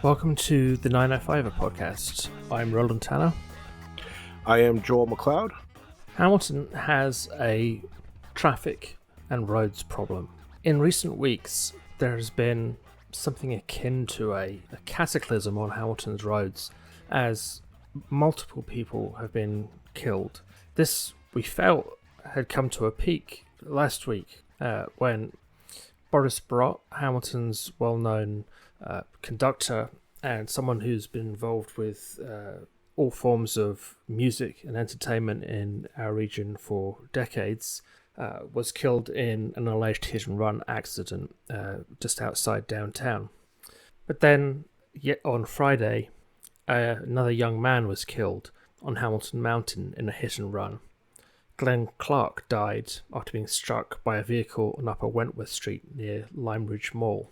Welcome to the 905 podcast. I'm Roland Tanner. I am Joel McLeod. Hamilton has a traffic and roads problem. In recent weeks, there has been something akin to a cataclysm on Hamilton's roads as multiple people have been killed. This, we felt, had come to a peak last week when Boris Brott, Hamilton's well-known conductor and someone who's been involved with all forms of music and entertainment in our region for decades, was killed in an alleged hit-and-run accident just outside downtown. But then, yet on Friday, another young man was killed on Hamilton Mountain in a hit-and-run. Glenn Clark died after being struck by a vehicle on Upper Wentworth Street near Lime Ridge Mall.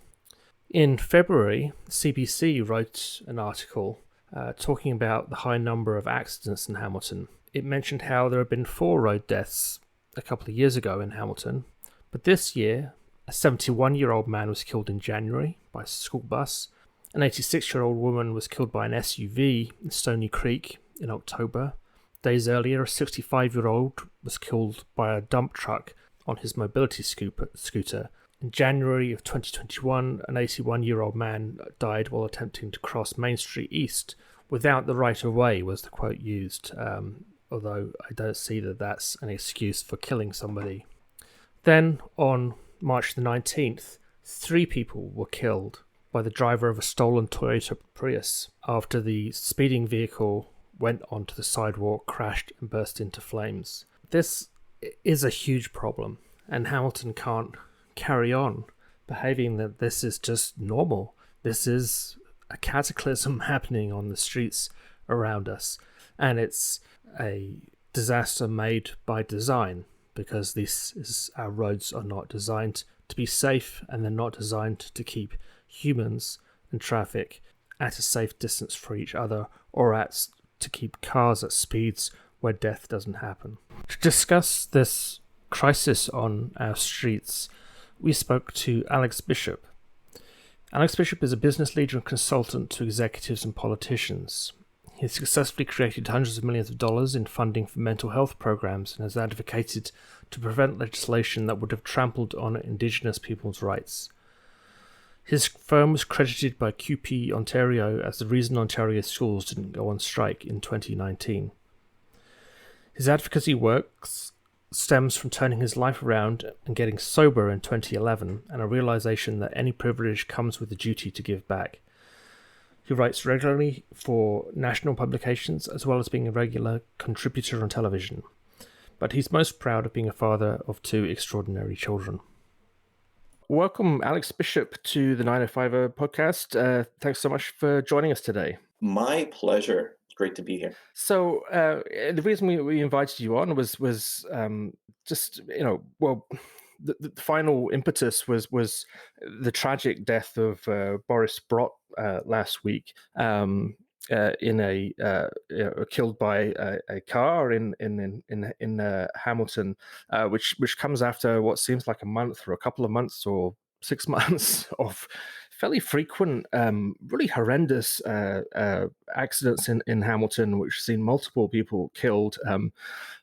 In February, CBC wrote an article talking about the high number of accidents in Hamilton. It mentioned how there had been 4 road deaths a couple of years ago in Hamilton, but this year, a 71-year-old man was killed in January by a school bus, an 86-year-old woman was killed by an SUV in Stony Creek in October. Days earlier, a 65-year-old was killed by a dump truck on his mobility scooter. In January of 2021, an 81-year-old man died while attempting to cross Main Street East without the right-of-way, was the quote used, although I don't see that that's an excuse for killing somebody. Then, on March the 19th, 3 people were killed by the driver of a stolen Toyota Prius after the speeding vehicle went onto the sidewalk, crashed and burst into flames. This is a huge problem, and Hamilton can't carry on behaving that this is just normal. This is a cataclysm happening on the streets around us, and it's a disaster made by design, because our roads are not designed to be safe, and they're not designed to keep humans and traffic at a safe distance for each other, or to keep cars at speeds where death doesn't happen. To discuss this crisis on our streets, we spoke to Alex Bishop. Alex Bishop is a business leader and consultant to executives and politicians. He has successfully created hundreds of millions of dollars in funding for mental health programs and has advocated to prevent legislation that would have trampled on Indigenous people's rights. His firm was credited by QP Ontario as the reason Ontario schools didn't go on strike in 2019. His advocacy works stems from turning his life around and getting sober in 2011, and a realization that any privilege comes with the duty to give back. He writes regularly for national publications, as well as being a regular contributor on television. But he's most proud of being a father of 2 extraordinary children. Welcome, Alex Bishop, to the 905 podcast. Thanks so much for joining us today. My pleasure. It's great to be here. So the reason we invited you on was just, the final impetus was the tragic death of Boris Brott last week, killed by a car in Hamilton, which comes after what seems like a month or a couple of months or 6 months of fairly frequent, really horrendous accidents in Hamilton, which have seen multiple people killed. I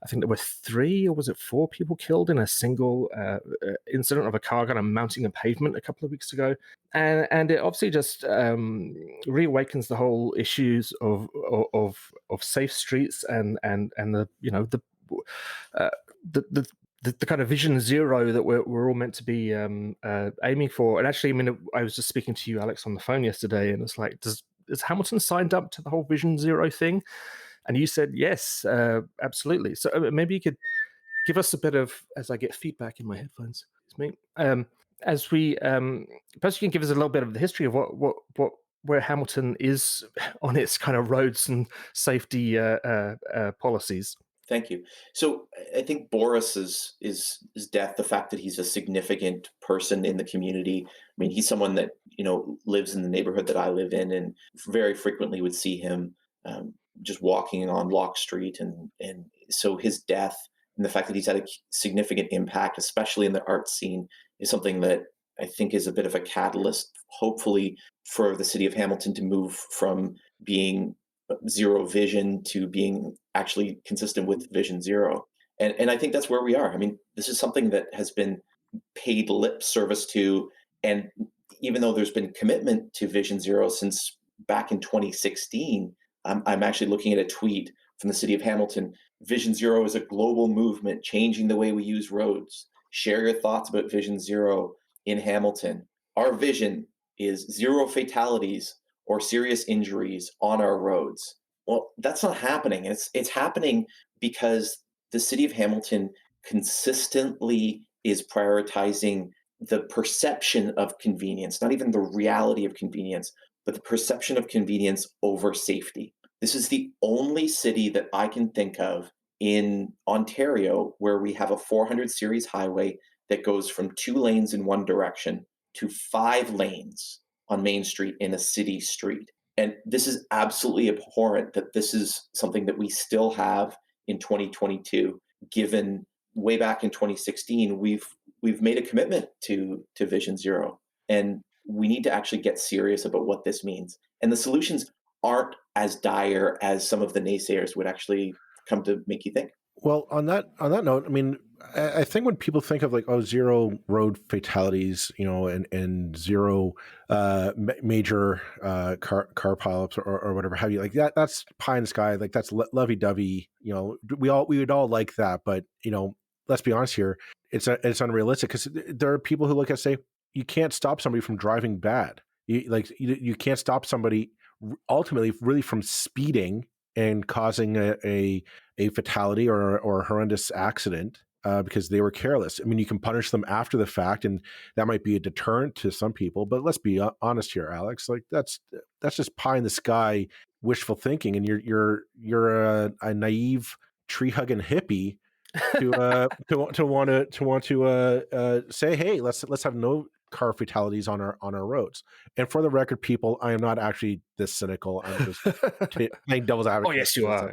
think there were 3 or was it 4 people killed in a single incident of a car kind of mounting a pavement a couple of weeks ago, and it obviously just reawakens the whole issues of safe streets and the kind of vision zero that we're all meant to be aiming for. And actually, I mean, I was just speaking to you, Alex, on the phone yesterday, and it's like, is Hamilton signed up to the whole vision zero thing? And you said yes, absolutely. So maybe you could give us a bit of, as I get feedback in my headphones, as we perhaps you can give us a little bit of the history of where Hamilton is on its kind of roads and safety policies. Thank you. So I think Boris's death, the fact that he's a significant person in the community. I mean, he's someone that lives in the neighborhood that I live in, and very frequently would see him just walking on Locke Street, and so his death and the fact that he's had a significant impact, especially in the art scene, is something that I think is a bit of a catalyst, hopefully, for the city of Hamilton to move from being zero vision to being actually consistent with vision zero. And I think that's where we are. I mean, this is something that has been paid lip service to. And even though there's been commitment to vision zero since back in 2016, I'm actually looking at a tweet from the city of Hamilton. Vision zero is a global movement changing the way we use roads. Share your thoughts about vision zero in Hamilton. Our vision is zero fatalities or serious injuries on our roads. Well, that's not happening. It's happening because the city of Hamilton consistently is prioritizing the perception of convenience, not even the reality of convenience, but the perception of convenience over safety. This is the only city that I can think of in Ontario where we have a 400 series highway that goes from 2 lanes in one direction to 5 lanes on Main Street in a city street. And this is absolutely abhorrent that this is something that we still have in 2022, given way back in 2016, we've made a commitment to Vision Zero. And we need to actually get serious about what this means. And the solutions aren't as dire as some of the naysayers would actually come to make you think. Well, on that note, I mean, I think when people think of like, oh, zero road fatalities, and zero major car pileups or whatever have you, like that's pie in the sky, like that's lovey dovey. We would all like that, but let's be honest here, it's unrealistic because there are people who look at say you can't stop somebody from driving bad. You can't stop somebody ultimately really from speeding and causing a fatality or a horrendous accident because they were careless. I mean, you can punish them after the fact, and that might be a deterrent to some people. But let's be honest here, Alex. Like that's just pie in the sky wishful thinking, and you're a naive tree hugging hippie to want to say, hey, let's have no car fatalities on our roads. And for the record, people, I am not actually this cynical. I'm just playing devil's advocate. Oh, yes, you are.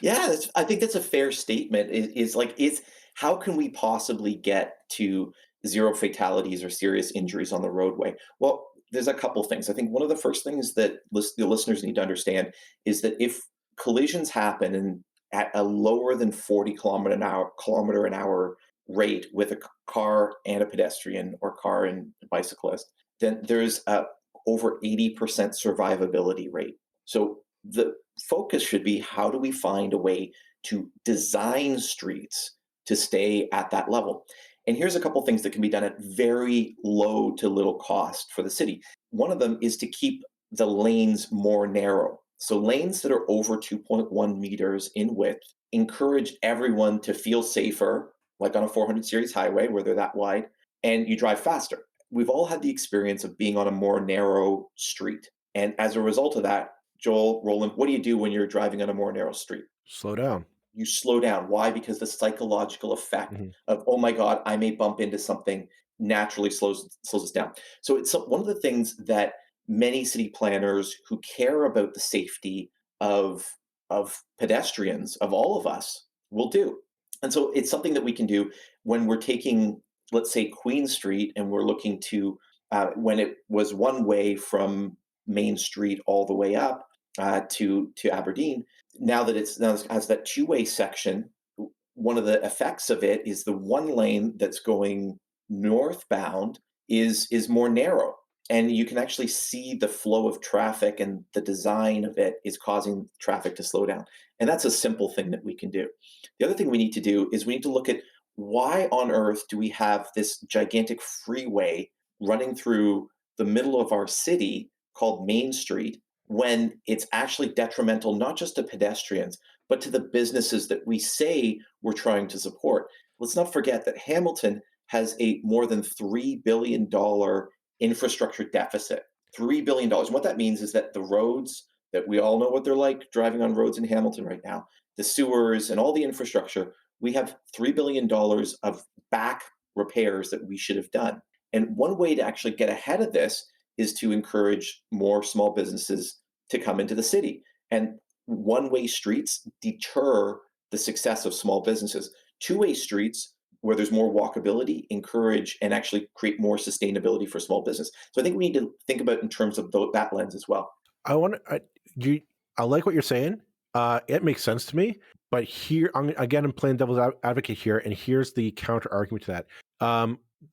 Yeah, I think that's a fair statement. Is how can we possibly get to zero fatalities or serious injuries on the roadway? Well, there's a couple things. I think one of the first things that the listeners need to understand is that if collisions happen and at a lower than 40 kilometer an hour rate with a car and a pedestrian or car and a bicyclist, then there's a over 80% survivability rate. So the focus should be, how do we find a way to design streets to stay at that level? And here's a couple things that can be done at very low to little cost for the city. One of them is to keep the lanes more narrow. So lanes that are over 2.1 meters in width encourage everyone to feel safer, like on a 400 series highway where they're that wide, and you drive faster. We've all had the experience of being on a more narrow street. And as a result of that, Joel, Roland, what do you do when you're driving on a more narrow street? Slow down. You slow down. Why? Because the psychological effect of, oh my God, I may bump into something, naturally slows us down. So it's one of the things that many city planners who care about the safety of pedestrians, of all of us, will do. And so it's something that we can do when we're taking, let's say, Queen Street, and we're looking to, when it was one way from Main Street all the way up to Aberdeen, now it has that 2-way section. One of the effects of it is the one lane that's going northbound is more narrow. And you can actually see the flow of traffic, and the design of it is causing traffic to slow down. And that's a simple thing that we can do. The other thing we need to do is we need to look at, why on earth do we have this gigantic freeway running through the middle of our city called Main Street, when it's actually detrimental not just to pedestrians, but to the businesses that we say we're trying to support? Let's not forget that Hamilton has a more than $3 billion infrastructure deficit. $3 billion. And what that means is that the roads that we all know what they're like driving on roads in Hamilton right now, the sewers and all the infrastructure, we have $3 billion of back repairs that we should have done. And one way to actually get ahead of this is to encourage more small businesses to come into the city. And one-way streets deter the success of small businesses. Two-way streets where there's more walkability, encourage and actually create more sustainability for small business. So I think we need to think about in terms of that lens as well. I like what you're saying. It makes sense to me. But here, I'm playing devil's advocate here, and here's the counter argument to that.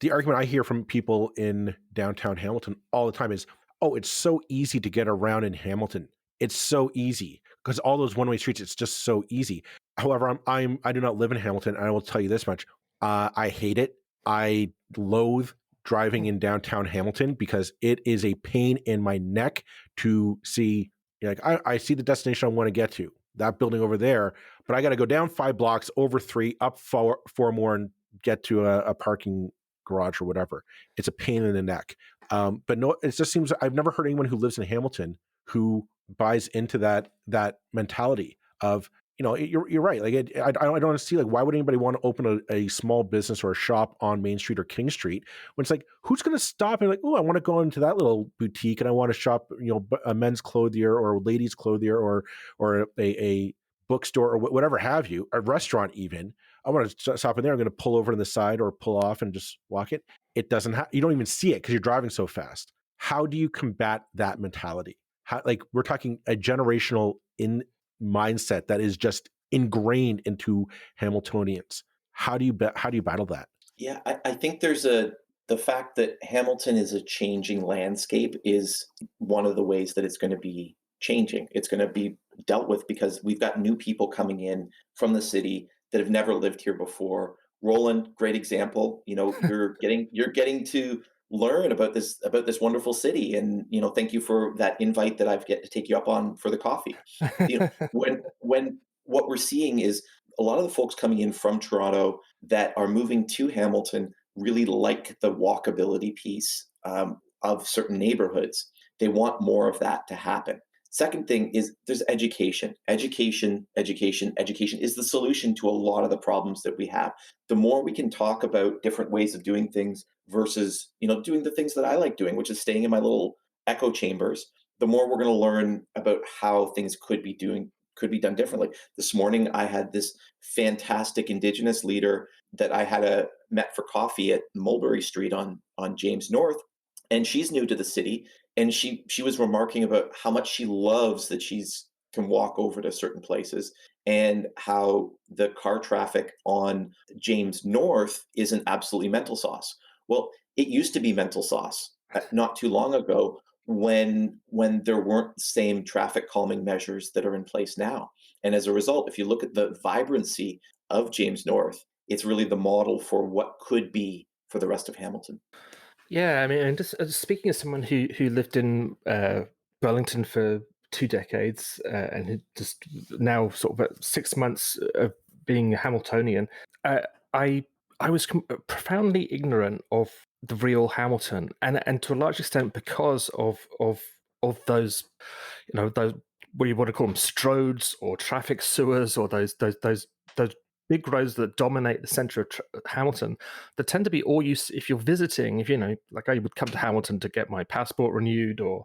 The argument I hear from people in downtown Hamilton all the time is, "Oh, it's so easy to get around in Hamilton. It's so easy because all those one-way streets. It's just so easy." However, I do not live in Hamilton, and I will tell you this much: I hate it. I loathe driving in downtown Hamilton because it is a pain in my neck to see. Like I see the destination I want to get to, that building over there, but I got to go down 5 blocks, over 3, up 4 more, and get to a parking garage or whatever. It's a pain in the neck. But no, it just seems I've never heard anyone who lives in Hamilton who buys into that mentality of, you're right. Like I don't want to see, like, why would anybody want to open a small business or a shop on Main Street or King Street when it's like, who's going to stop and like, oh, I want to go into that little boutique and I want to shop, a men's clothier or a ladies clothier or a bookstore or whatever have you, a restaurant even. I want to stop in there. I'm going to pull over to the side or pull off and just walk it. It doesn't you don't even see it because you're driving so fast. How do you combat that mentality? Like, we're talking a generational mindset that is just ingrained into Hamiltonians. How do you battle that? Yeah, I think there's the fact that Hamilton is a changing landscape is one of the ways that it's going to be changing. It's going to be dealt with because we've got new people coming in from the city that have never lived here before. Roland, great example. You're getting to learn about this wonderful city, and thank you for that invite that I've get to take you up on for the coffee. When what we're seeing is a lot of the folks coming in from Toronto that are moving to Hamilton really like the walkability piece of certain neighborhoods. They want more of that to happen. Second thing is there's education. Education is the solution to a lot of the problems that we have. The more we can talk about different ways of doing things versus, doing the things that I like doing, which is staying in my little echo chambers, the more we're going to learn about how things could be done differently. This morning, I had this fantastic Indigenous leader that I had met for coffee at Mulberry Street on James North, and she's new to the city. And she was remarking about how much she loves that she's can walk over to certain places and how the car traffic on James North is an absolutely mental sauce. Well, it used to be mental sauce not too long ago when there weren't the same traffic calming measures that are in place now. And as a result, if you look at the vibrancy of James North, it's really the model for what could be for the rest of Hamilton. Yeah, I mean, and just speaking as someone who lived in Burlington for 2 decades and who just now sort of at 6 months of being a Hamiltonian, I was profoundly ignorant of the real Hamilton, and to a large extent because of those, those, what do you want to call them, stroads or traffic sewers, or those big roads that dominate the center of Hamilton, that tend to be all use if you're visiting. If like I would come to Hamilton to get my passport renewed, or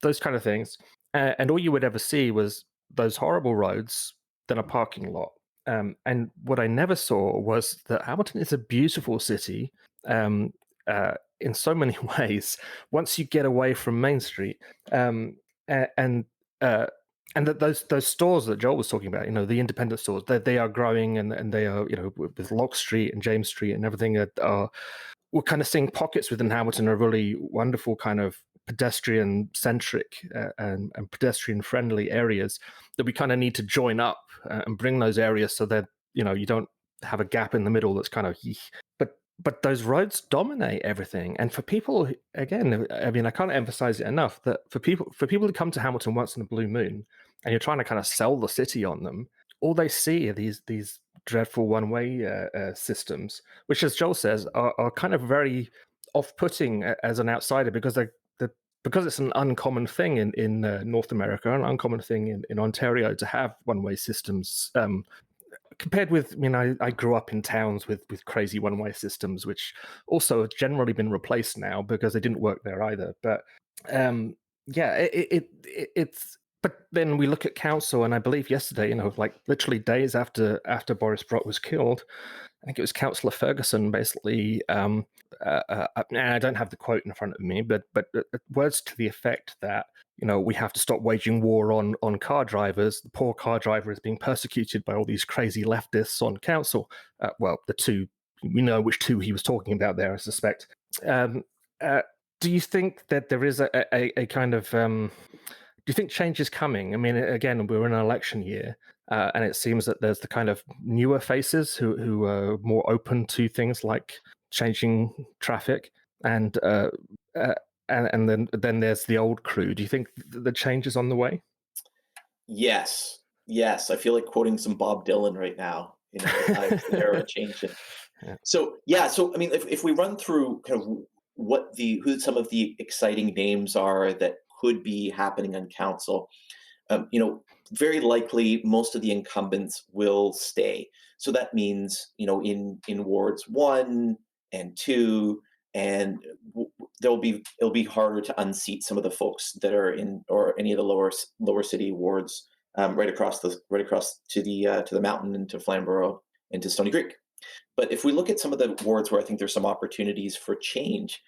those kind of things, and all you would ever see was those horrible roads, then a parking lot. And what I never saw was that Hamilton is a beautiful city in so many ways once you get away from Main Street, and that those stores that Joel was talking about, the independent stores, they are growing, and they are, with Lock Street and James Street and everything, we're kind of seeing pockets within Hamilton of really wonderful kind of pedestrian centric and pedestrian friendly areas that we kind of need to join up and bring those areas so that you don't have a gap in the middle that's kind of but those roads dominate everything. And for people, again, I mean, I can't emphasize it enough that for people to come to Hamilton once in a blue moon and you're trying to kind of sell the city on them, all they see are these dreadful one-way systems, which, as Joel says, are kind of very off-putting as an outsider because because it's an uncommon thing in North America, an uncommon thing in Ontario to have one-way systems. Compared with, I grew up in towns with crazy one-way systems, which also have generally been replaced now because they didn't work there either. But it's But then we look at council, and I believe yesterday, like literally days after Boris Brott was killed, I think it was Councillor Ferguson basically. And I don't have the quote in front of me, but words to the effect that we have to stop waging war on car drivers. The poor car driver is being persecuted by all these crazy leftists on council. Well, the two, we know which two he was talking about there, I suspect. Do you think that there is a kind of do you think change is coming? I mean, again, we're in an election year, and it seems that there's the kind of newer faces who are more open to things like changing traffic, and then there's the old crew. Do you think the change is on the way? Yes, yes. I feel like quoting some Bob Dylan right now. The times that are changing. Yeah. So I mean, if we run through kind of who some of the exciting names are that could be happening on council, very likely most of the incumbents will stay. So that means in wards 1 and 2, and it'll be harder to unseat some of the folks that are in, or any of the lower city wards, right across to the mountain, into Flamborough, into Stony Creek. But if we look at some of the wards where I think there's some opportunities for change,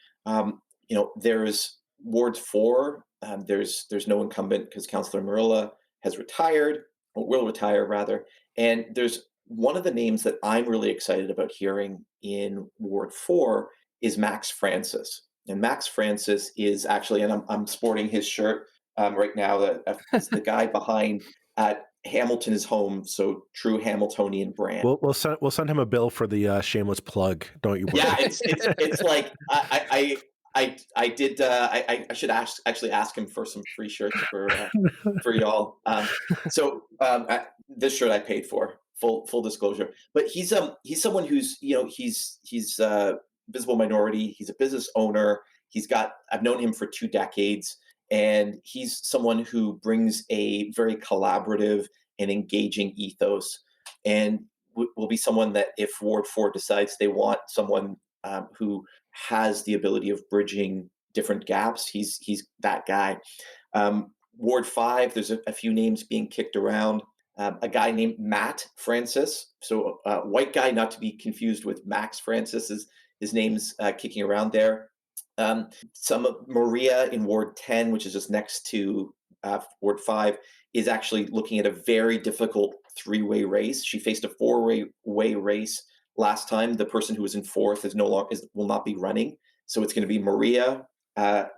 there's Ward 4. There's no incumbent because Councillor Marilla has retired, or will retire rather. And there's one of the names that I'm really excited about hearing in Ward 4 is Max Francis. And Max Francis is actually, and I'm sporting his shirt right now, that's the guy behind Hamilton is home, so true Hamiltonian brand. We'll send him a bill for the shameless plug. Don't you worry. Yeah, it's like I did. I should actually ask him for some free shirts for y'all. So this shirt I paid for. Full disclosure. But he's someone who's he's visible minority. He's a business owner. I've known him for 2 decades. And he's someone who brings a very collaborative and engaging ethos, and will be someone that if Ward 4 decides they want someone who has the ability of bridging different gaps, he's that guy. Ward 5, there's a few names being kicked around. A guy named Matt Francis, so white guy, not to be confused with Max Francis, is his name's kicking around there. Some of Maria in Ward 10, which is just next to Ward 5, is actually looking at a very difficult 3-way race. She faced a 4-way race last time. The person who was in 4th will not be running. So it's going to be Maria,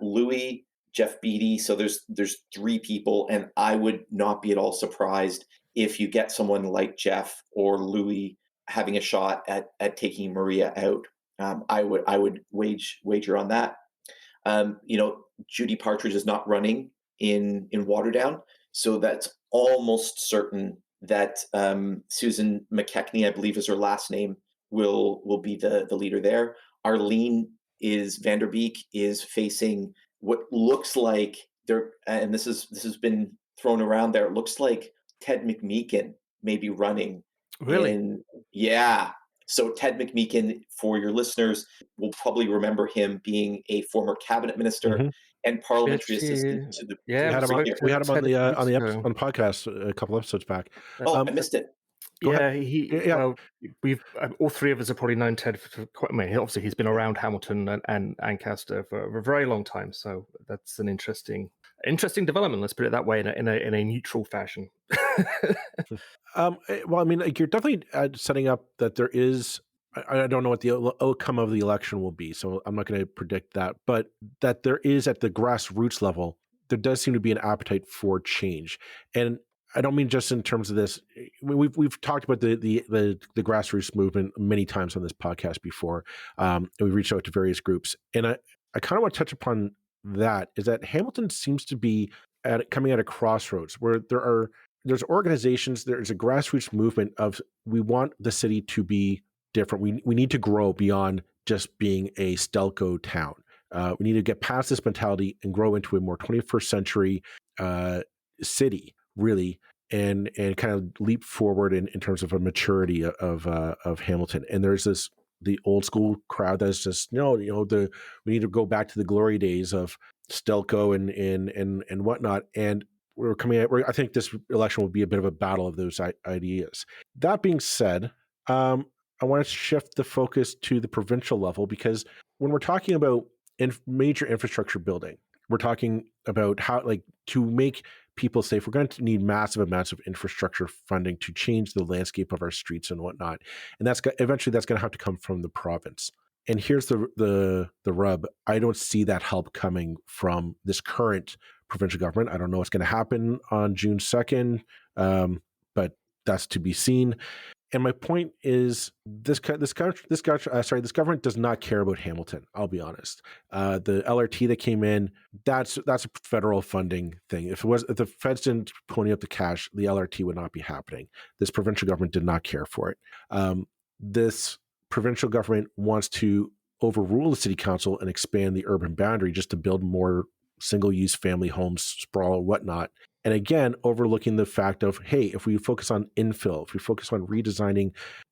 Louis, Jeff Beattie. So there's 3 people, and I would not be at all surprised if you get someone like Jeff or Louis having a shot at taking Maria out. I would wager on that. Judy Partridge is not running in Waterdown, so that's almost certain that Susan McKechnie, I believe is her last name, will be the leader there. Arlene Vanderbeek is facing what looks like and this has been thrown around there. It looks like Ted McMeekin may be running. Really? Yeah. So Ted McMeekin, for your listeners, will probably remember him being a former cabinet minister and parliamentary assistant to the. Yeah, we had him on the podcast a couple episodes back. I missed it. Well, we've all 3 of us have probably known Ted for quite. I mean, obviously he's been around Hamilton and Ancaster for a very long time, so that's an interesting development. Let's put it that way, in a neutral fashion. Well, I mean, you're definitely setting up that there is. I don't know what the outcome of the election will be, so I'm not going to predict that. But that there is, at the grassroots level, there does seem to be an appetite for change, and I don't mean just in terms of this. We've talked about the grassroots movement many times on this podcast before. And we reached out to various groups, and I kind of want to touch upon that. Is that Hamilton seems to be coming at a crossroads where there's organizations, there's a grassroots movement of, we want the city to be different. We need to grow beyond just being a Stelco town. We need to get past this mentality and grow into a more 21st century city, really, and kind of leap forward in terms of a maturity of Hamilton. And there's the old school crowd that's just we need to go back to the glory days of Stelco and whatnot. And I think this election will be a bit of a battle of those ideas. That being said, I want to shift the focus to the provincial level, because when we're talking about major infrastructure building, we're talking about how, like, to make people safe, we're going to need massive amounts of infrastructure funding to change the landscape of our streets and whatnot. And eventually that's going to have to come from the province. And here's the rub. I don't see that help coming from this current provincial government. I don't know what's going to happen on June 2nd, but that's to be seen. And my point is, this government does not care about Hamilton. I'll be honest. The LRT that came in, that's a federal funding thing. If the feds didn't pony up the cash, the LRT would not be happening. This provincial government did not care for it. This provincial government wants to overrule the city council and expand the urban boundary just to build more single-use family homes, sprawl, or whatnot. And again, overlooking the fact of, hey, if we focus on infill, if we focus on redesigning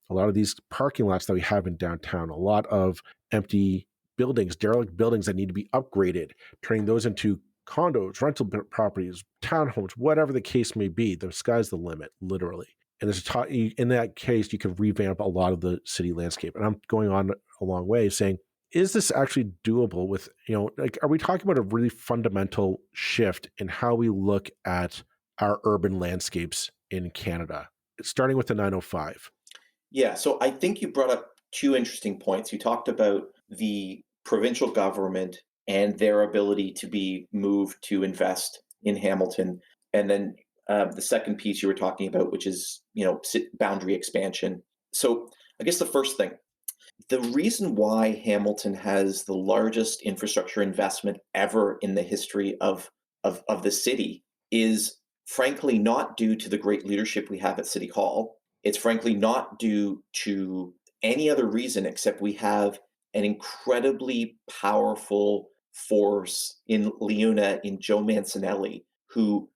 a lot of these parking lots that we have in downtown, a lot of empty buildings, derelict buildings that need to be upgraded, turning those into condos, rental properties, townhomes, whatever the case may be, the sky's the limit, literally. And in that case, you can revamp a lot of the city landscape. And I'm going on a long way saying, is this actually doable with, are we talking about a really fundamental shift in how we look at our urban landscapes in Canada, starting with the 905? Yeah, so I think you brought up two interesting points. You talked about the provincial government and their ability to be moved to invest in Hamilton. And then the second piece you were talking about, which is, boundary expansion. So I guess the first thing, the reason why Hamilton has the largest infrastructure investment ever in the history of the city is frankly not due to the great leadership we have at City Hall. It's frankly not due to any other reason except we have an incredibly powerful force in Leuna, in Joe Mancinelli, who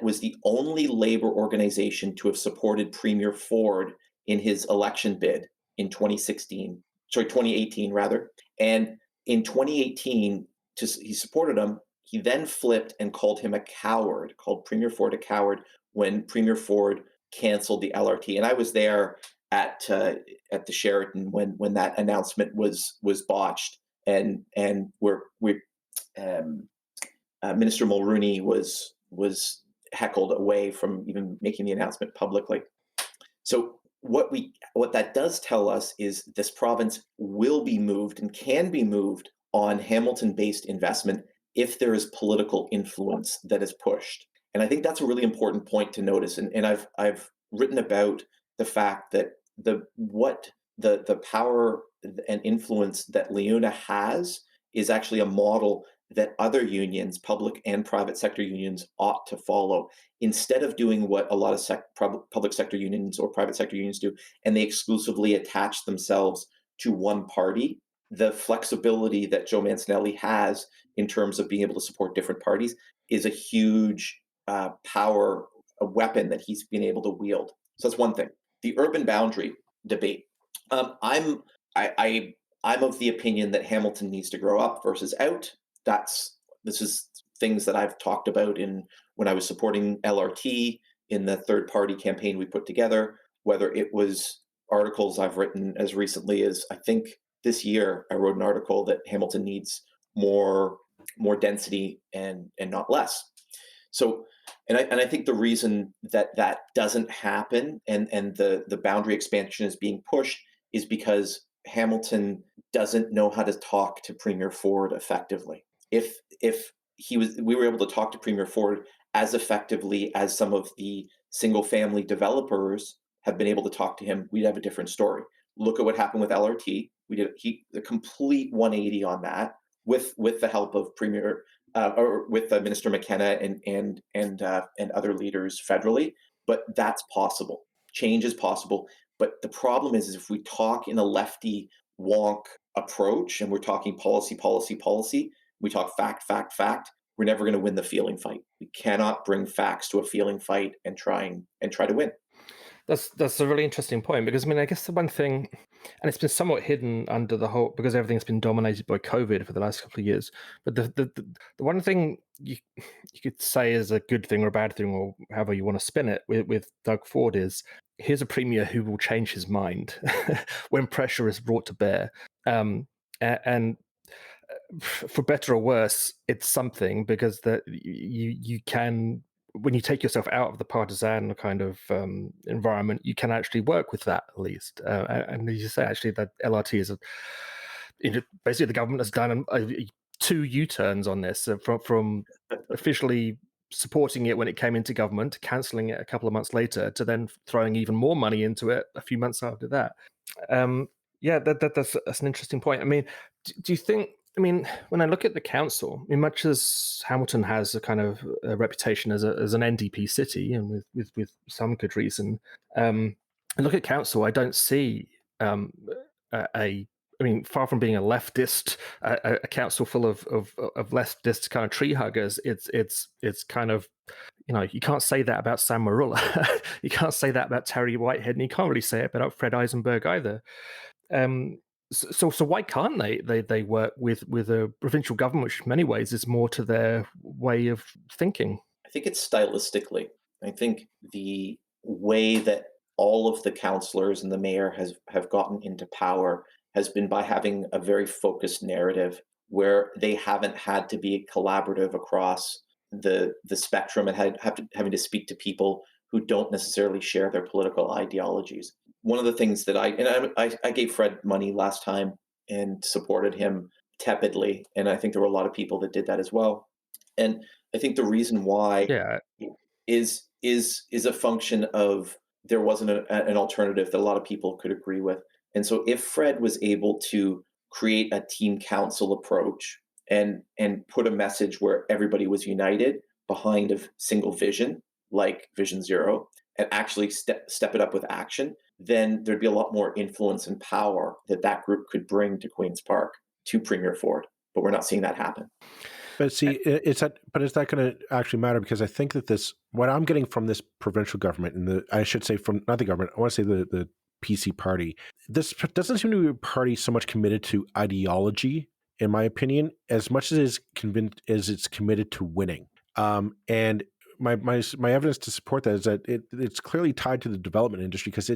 was the only labor organization to have supported Premier Ford in his election bid in 2018 rather. And in 2018, he supported him. He then flipped and called him a coward, called Premier Ford a coward when Premier Ford canceled the LRT. And I was there at the Sheraton when that announcement was botched, and Minister Mulrooney was heckled away from even making the announcement publicly. So what that does tell us is this province will be moved and can be moved on Hamilton-based investment if there is political influence that is pushed. And I think that's a really important point to notice. And I've written about the fact that the power and influence that Leuna has is actually a model that other unions, public and private sector unions, ought to follow, instead of doing what a lot of public sector unions or private sector unions do, and they exclusively attach themselves to one party. The flexibility that Joe Mancinelli has in terms of being able to support different parties is a huge power, a weapon that he's been able to wield. So that's one thing. The urban boundary debate. I'm of the opinion that Hamilton needs to grow up versus out. This is things that I've talked about when I was supporting LRT in the third party campaign we put together, whether it was articles I've written as recently as, I think this year, I wrote an article that Hamilton needs more density and not less. So, and I think the reason that doesn't happen and the boundary expansion is being pushed is because Hamilton doesn't know how to talk to Premier Ford effectively. If we were able to talk to Premier Ford as effectively as some of the single family developers have been able to talk to him, we'd have a different story. Look at what happened with LRT. We did a complete 180 on that with the help of Premier or with Minister McKenna and other leaders federally. But that's possible. Change is possible. But the problem is if we talk in a lefty wonk approach and we're talking policy, we talk fact, we're never going to win the feeling fight. We cannot bring facts to a feeling fight and try to win. That's a really interesting point, because I mean, I guess the one thing, and it's been somewhat hidden under the whole, because everything's been dominated by COVID for the last couple of years. But the one thing you could say is a good thing or a bad thing, or however you want to spin it, with Doug Ford is, here's a premier who will change his mind when pressure is brought to bear. And for better or worse, it's something, because that you can, when you take yourself out of the partisan kind of environment, you can actually work with that, at least. And as you say, actually, that LRT is basically the government has done two U-turns on this, from officially supporting it when it came into government, to cancelling it a couple of months later, to then throwing even more money into it a few months after that. Yeah, that's an interesting point. I mean, do you think? I mean, when I look at the council, I mean, much as Hamilton has a kind of a reputation as an NDP city, and with some good reason, I look at council, I don't see I mean, far from being a leftist, a council full of leftist kind of tree huggers, it's kind of, you can't say that about Sam Marula. You can't say that about Terry Whitehead, and you can't really say it about Fred Eisenberg either. So why can't they work with a provincial government, which in many ways is more to their way of thinking? I think it's stylistically. I think the way that all of the councillors and the mayor have gotten into power has been by having a very focused narrative where they haven't had to be collaborative across the spectrum, and having to speak to people who don't necessarily share their political ideologies. One of the things that I gave Fred money last time and supported him tepidly, and I think there were a lot of people that did that as well. And I think the reason why Yeah, is a function of there wasn't an alternative that a lot of people could agree with. And so if Fred was able to create a team council approach and put a message where everybody was united behind a single vision, like Vision Zero, and actually step it up with action, then there'd be a lot more influence and power that group could bring to Queen's Park, to Premier Ford. But we're not seeing that happen. But see, is that going to actually matter? Because I think that what I'm getting from this provincial government, and I should say from not the government, I want to say the PC party, this doesn't seem to be a party so much committed to ideology, in my opinion, as much as it's committed to winning. And my evidence to support that is that it's clearly tied to the development industry, because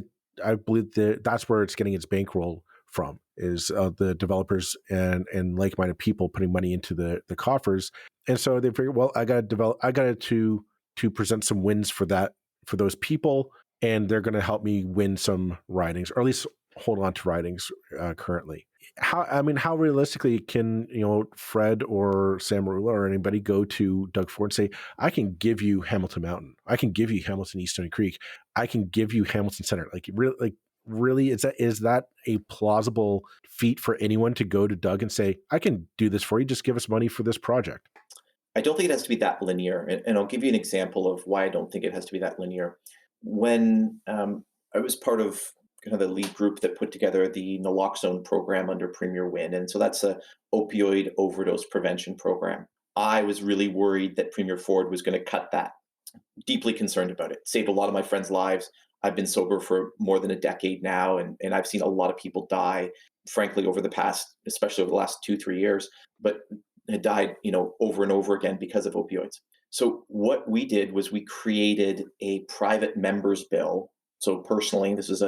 I believe that's where it's getting its bankroll from, is the developers and like-minded people putting money into the coffers. And so they figure, well, I got to present some wins for those people, and they're going to help me win some ridings, or at least hold on to ridings currently. How realistically can Fred or Sam Marula or anybody go to Doug Ford and say, I can give you Hamilton Mountain, I can give you Hamilton East Stony Creek, I can give you Hamilton Center? Really, is that a plausible feat for anyone to go to Doug and say, I can do this for you, just give us money for this project? I don't think it has to be that linear. And I'll give you an example of why I don't think it has to be that linear. When I was part of kind of the lead group that put together the naloxone program under Premier Wynne, and so that's a opioid overdose prevention program, I was really worried that Premier Ford was going to cut that. Deeply concerned about it. Saved a lot of my friends' lives. I've been sober for more than a decade now, and I've seen a lot of people die, frankly, over the past, especially over the last 2-3 years, but had died, over and over again because of opioids. So what we did was we created a private members bill. So personally, this is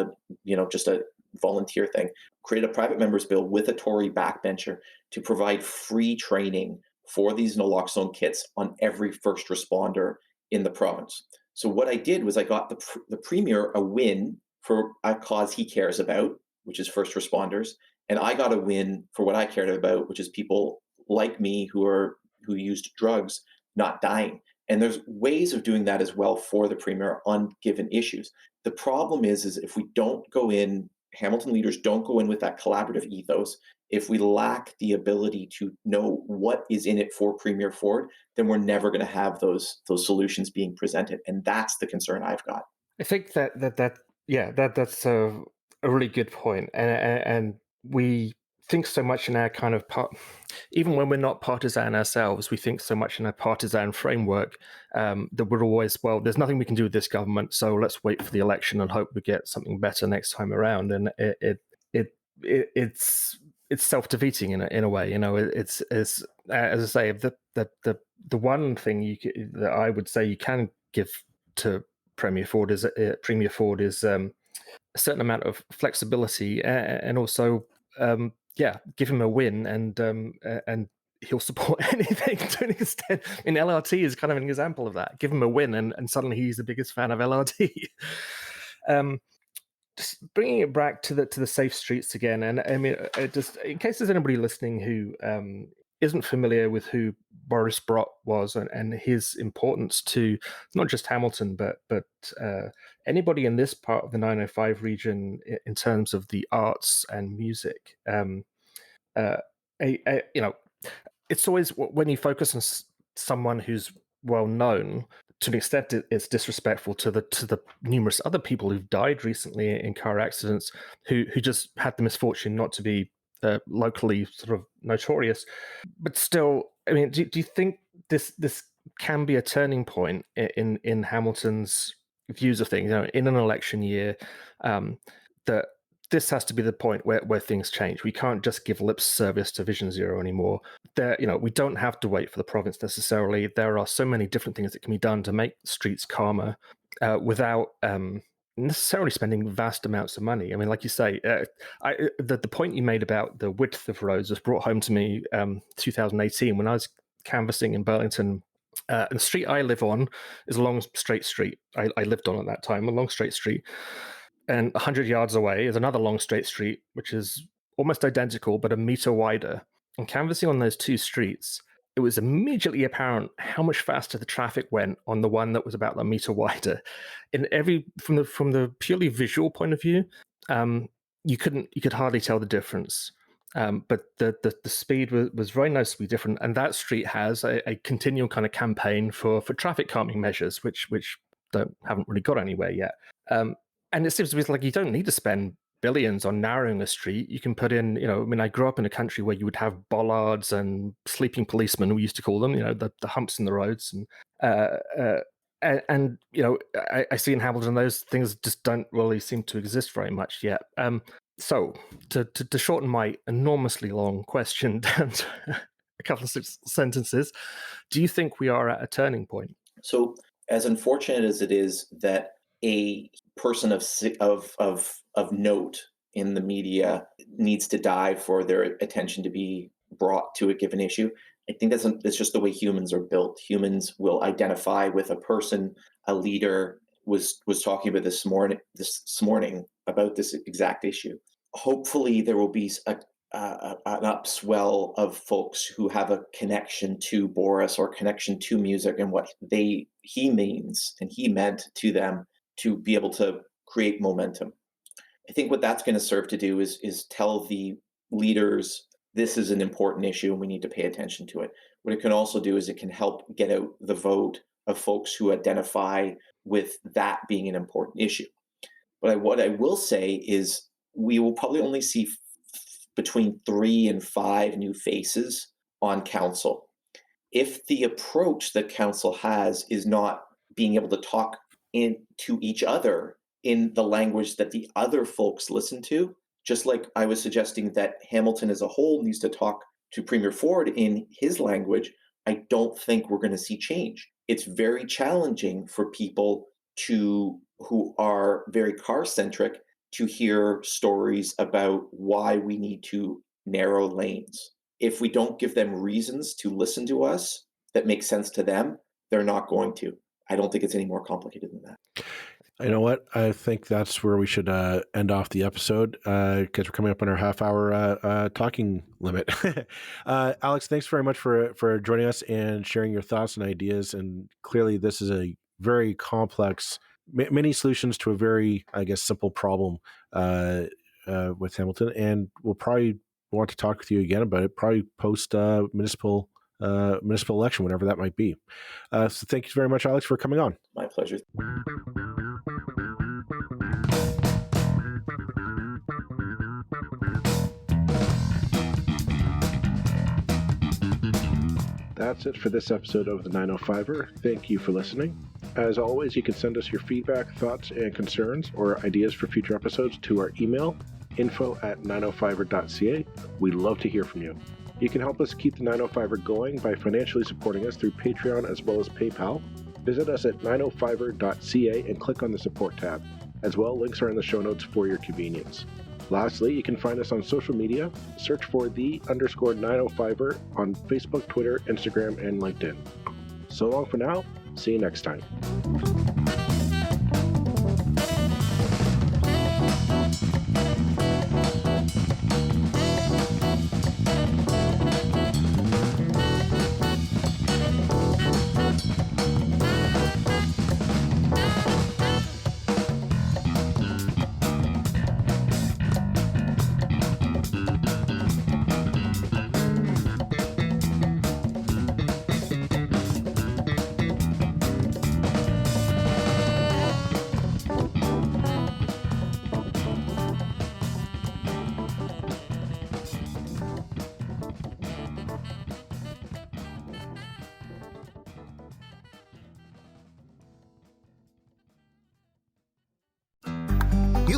just a volunteer thing, create a private members bill with a Tory backbencher to provide free training for these naloxone kits on every first responder in the province. So what I did was I got the premier a win for a cause he cares about, which is first responders, and I got a win for what I cared about, which is people like me who used drugs not dying. And there's ways of doing that as well for the premier on given issues. The problem is if we don't go in, Hamilton leaders don't go in with that collaborative ethos, if we lack the ability to know what is in it for Premier Ford, then we're never going to have those solutions being presented. And that's the concern I've got. I think that's a really good point. And we think so much in our kind of even when we're not partisan ourselves, we think so much in a partisan framework that we're always, well, there's nothing we can do with this government, so let's wait for the election and hope we get something better next time around. And it's self-defeating in a way. It's as I say, the one thing that I would say you can give to Premier Ford is a certain amount of flexibility, and also give him a win, and he'll support anything to an extent. And LRT is kind of an example of that. Give him a win, and suddenly he's the biggest fan of LRT. Just bringing it back to the safe streets again, and I mean, just in case there's anybody listening who isn't familiar with who Boris Brott was and his importance to not just Hamilton, but anybody in this part of the 905 region in terms of the arts and music. It's always, when you focus on someone who's well known, to an extent it's disrespectful to the numerous other people who've died recently in car accidents who just had the misfortune not to be locally sort of notorious. But still, I mean, do you think this can be a turning point in Hamilton's views of things? In an election year, that this has to be the point where things change. We can't just give lip service to Vision Zero anymore. We don't have to wait for the province necessarily. There are so many different things that can be done to make streets calmer without necessarily spending vast amounts of money. I mean, like you say, the point you made about the width of roads was brought home to me 2018 when I was canvassing in Burlington. And the street I live on is a long straight street. I lived on at that time, a long straight street. And 100 yards away is another long straight street, which is almost identical, but a meter wider. And canvassing on those two streets, it was immediately apparent how much faster the traffic went on the one that was about a meter wider. From the purely visual point of view, you could hardly tell the difference. But the speed was very noticeably different. And that street has a continual kind of campaign for traffic calming measures, which haven't really got anywhere yet. And it seems to be like you don't need to spend billions on narrowing a street. You can put in, I grew up in a country where you would have bollards and sleeping policemen, we used to call them, the humps in the roads. And I see in Hamilton, those things just don't really seem to exist very much yet. So to shorten my enormously long question down to a couple of sentences, do you think we are at a turning point? So as unfortunate as it is that a person of note in the media needs to die for their attention to be brought to a given issue, I think that's just the way humans are built. Humans will identify with a person. A leader was talking about this morning about this exact issue. Hopefully, there will be an upswell of folks who have a connection to Boris or connection to music and what he means and he meant to them, to be able to create momentum. I think what that's going to serve to do is tell the leaders this is an important issue and we need to pay attention to it. What it can also do is it can help get out the vote of folks who identify with that being an important issue. But what I will say is we will probably only see between 3 and 5 new faces on council. If the approach that council has is not being able to talk to each other in the language that the other folks listen to, just like I was suggesting that Hamilton as a whole needs to talk to Premier Ford in his language, I don't think we're going to see change. It's very challenging for people who are very car-centric to hear stories about why we need to narrow lanes. If we don't give them reasons to listen to us that make sense to them, they're not going to. I don't think it's any more complicated than that. You know what? I think that's where we should end off the episode because we're coming up on our half-hour talking limit. Alex, thanks very much for joining us and sharing your thoughts and ideas. And clearly, this is a very complex, many solutions to a very, I guess, simple problem with Hamilton. And we'll probably want to talk with you again about it, probably post municipal election, whatever that might be. So thank you very much, Alex, for coming on. My pleasure. That's it for this episode of the 905er. Thank you for listening. As always, you can send us your feedback, thoughts, and concerns or ideas for future episodes to our email, info@905er.ca. We'd love to hear from you. You can help us keep the 905er going by financially supporting us through Patreon as well as PayPal. Visit us at 905er.ca and click on the support tab. As well, links are in the show notes for your convenience. Lastly, you can find us on social media. Search for _905er on Facebook, Twitter, Instagram, and LinkedIn. So long for now. See you next time.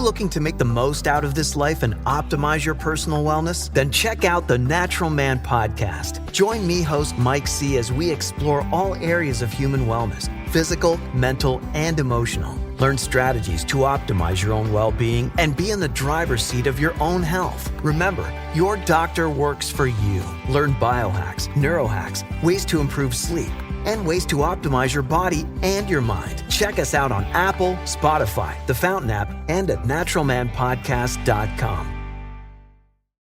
Looking to make the most out of this life and optimize your personal wellness? Then check out the Natural Man Podcast. Join me, host Mike C., as we explore all areas of human wellness, physical, mental, and emotional. Learn strategies to optimize your own well-being and be in the driver's seat of your own health. Remember, your doctor works for you. Learn biohacks, neurohacks, ways to improve sleep, and ways to optimize your body and your mind. Check us out on Apple, Spotify, the Fountain app, and at naturalmanpodcast.com.